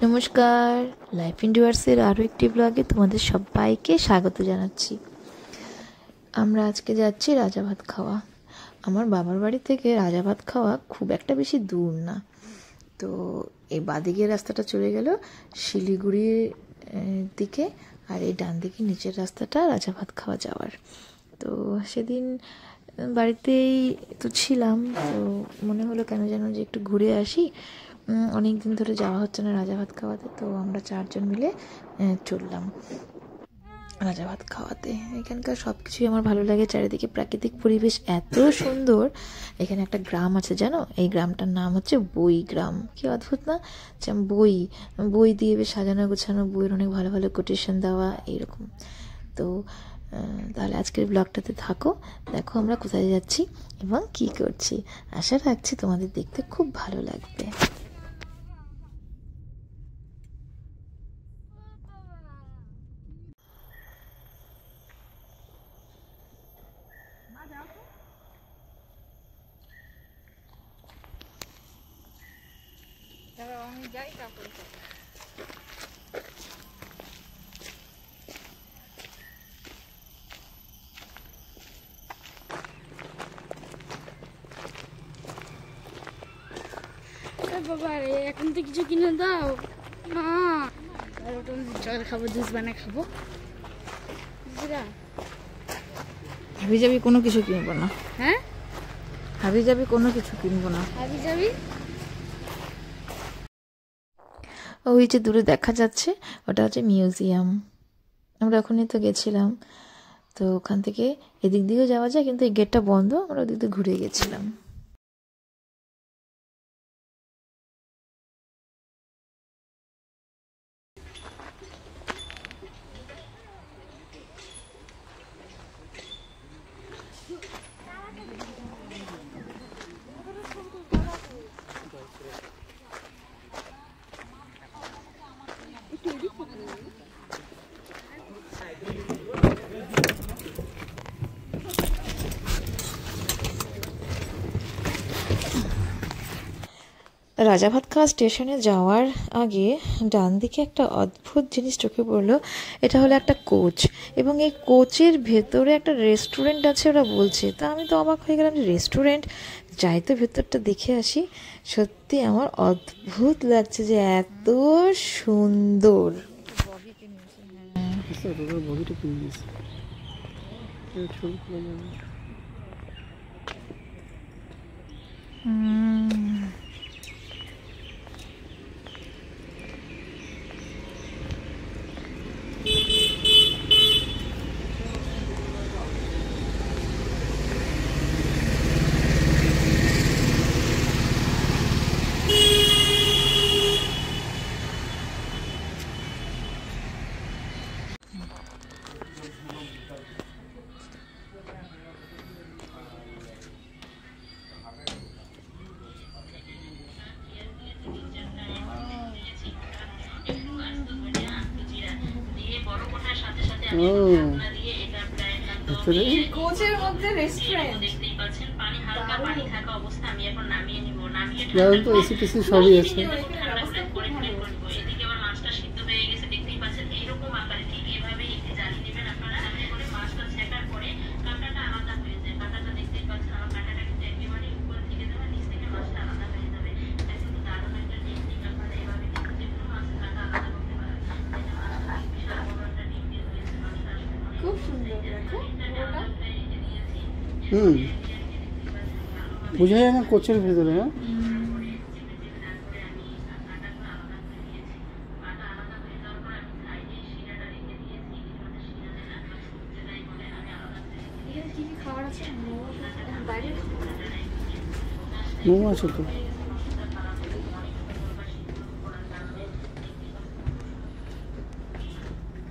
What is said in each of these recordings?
নমস্কার, লাইফ ইন্ডিভার্সের আরও একটি ব্লগে তোমাদের সবাইকে স্বাগত জানাচ্ছি। আমরা আজকে যাচ্ছি রাজাভাত খাওয়া। আমার বাবার বাড়ি থেকে রাজাভাত খাওয়া খুব একটা বেশি দূর না, তো এই বাদিকের রাস্তাটা চলে গেল শিলিগুড়ির দিকে, আর এই ডান দিকে নিচের রাস্তাটা রাজাভাত খাওয়া যাওয়ার। তো সেদিন বাড়িতেই তো ছিলাম, তো মনে হলো কেন যেন যে একটু ঘুরে আসি। অনেক দিন ধরে যাওয়া হচ্ছে না রাজাভাত খাওয়াতে, তো আমরা 4 জন মিলে চললাম রাজাভাত খাওয়াতে। এখানকার সব কিছুই আমার ভালো লাগে, চারিদিকে প্রাকৃতিক পরিবেশ এত সুন্দর। এখানে একটা গ্রাম আছে জানো, এই গ্রামটার নাম হচ্ছে বই গ্রাম। কি অদ্ভুত না, যে বই দিয়ে বেশ সাজানো গোছানো, বইয়ের অনেক ভালো ভালো কোটেশন দেওয়া এইরকম। তো তাহলে আজকের ব্লগটাতে থাকো, দেখো আমরা কোথায় যাচ্ছি এবং কি করছি। আশা রাখছি তোমাদের দেখতে খুব ভালো লাগবে। বাবা রে, এখন তো কিছু কিনে দাও মা। জল খাবো, জুস বানিয়ে খাবো। হাবি যাবি কোনো কিছু কিনবো না। হ্যাঁ, হাবি যাবি কোনো কিছু কিনবো না। হাবি যাবি? ওই যে দূরে দেখা যাচ্ছে ওটা হচ্ছে মিউজিয়াম। আমরা ওখানে তো গেছিলাম, তো ওখান থেকে এদিক দিকেও যাওয়া যায়, কিন্তু এই গেটটা বন্ধ, আমরা ওদিক দিয়ে ঘুরে গেছিলাম। রাজাভাত খাওয়া স্টেশনে যাওয়ার আগে ডান দিকে একটা অদ্ভুত জিনিস চোখে পড়লো। এটা হলো একটা কোচ, এবং এই কোচের ভেতরে একটা রেস্টুরেন্ট আছে ওরা বলছে। তা আমি তো অবাক হয়ে গেলাম যে রেস্টুরেন্ট, যাই তো ভেতরটা দেখে আসি। সত্যি আমার অদ্ভুত লাগছে যে এত সুন্দর। কোচের মধ্যে রেস্টুরেন্ট তো এসি টেসি সবই আছে। বোঝা যায় না কোচের ভেতরে। হ্যাঁ, মোমো আছে তো।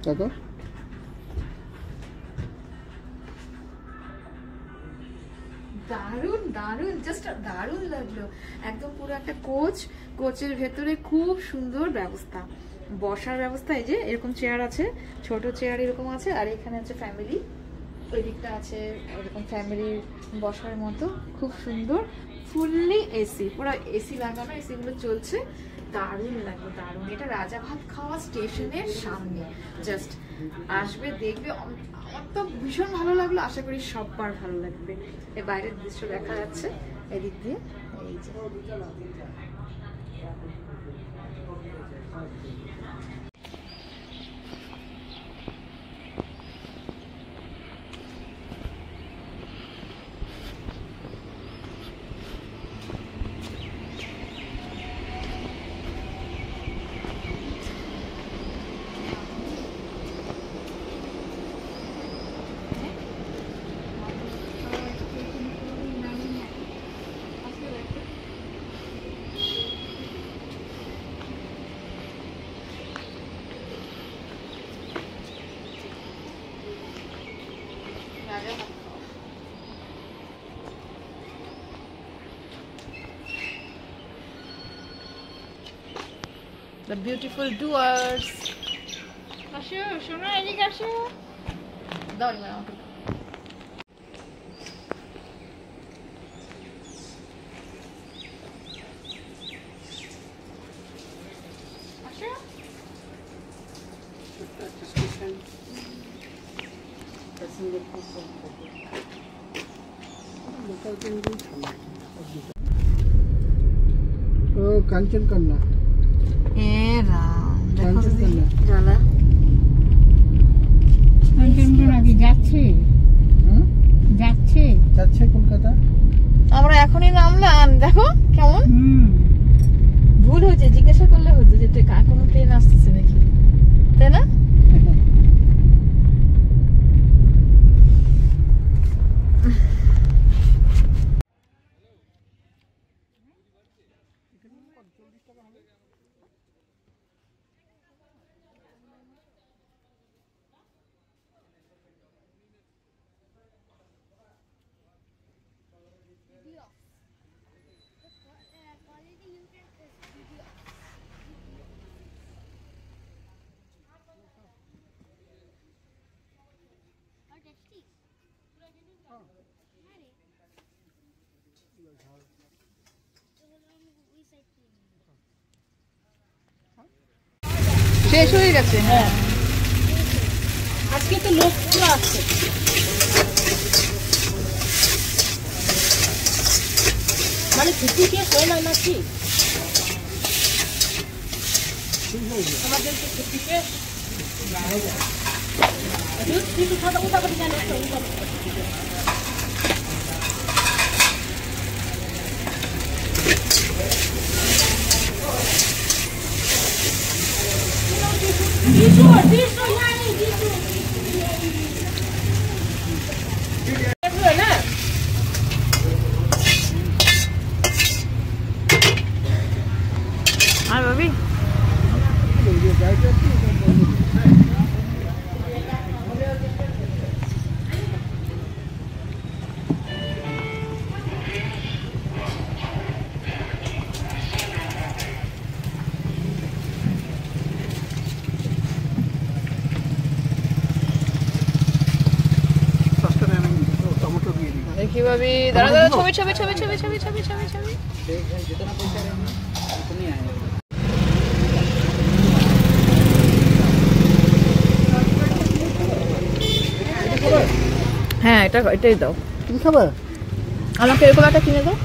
দেখো দারুণ দারুণ, জাস্ট দারুণ লাগলো। একদম পুরো একটা কোচ, কোচের ভেতরে খুব সুন্দর ব্যবস্থা, বসার ব্যবস্থা। এই যে এরকম চেয়ার আছে, ছোট চেয়ার এরকম আছে, আর এখানে আছে ফ্যামিলি, ওই দিকটা আছে এরকম ফ্যামিলির বসার মতো, খুব সুন্দর। ফুললি এসি, পুরো এসি লাগানো, এসিগুলো চলছে। দারুণ লাগবে, দারুণ। এটা রাজাভাত খাওয়া স্টেশনের সামনে, জাস্ট আসবে দেখবে। আমার তো ভীষণ ভালো লাগলো, আশা করি সবার ভালো লাগবে। এই বাইরের দৃশ্য দেখা যাচ্ছে এদিক দিয়ে, এই যে the beautiful doers. আসো শোনো, এদিকে আসো। দাও না আমাকে। আসো। ও কাঞ্চন কন্যা, এ রাম, দেখো কাঞ্চন কন্যা। জ্বালা। নাকি যাচ্ছে যাচ্ছে যাচ্ছে কলকাতা। আমরা এখনই নামলাম, দেখো কেমন ভুল হয়েছে, জিজ্ঞাসা করলে হতো যে কোনো ট্রেন আসতেছে নাকি, তাই না? শেষ হয়ে গেছে। হ্যাঁ, আজকে তো লোক পুরো আসছে। মানে ছুটি শেষ হয় না নাকি? আমাদের তো ছুটি শেষ। কিছু খাতা উঠা করে জানো তো? আর ভাবি দেখি ভাবি, দাঁড়া দাঁড়া, ছবি ছবি ছবি ছবি ছবি ছবি ছবি ছবি। হ্যাঁ, এটাই দাও। তুমি খাবে? আমাকে এরকম একটা কিনে দাও।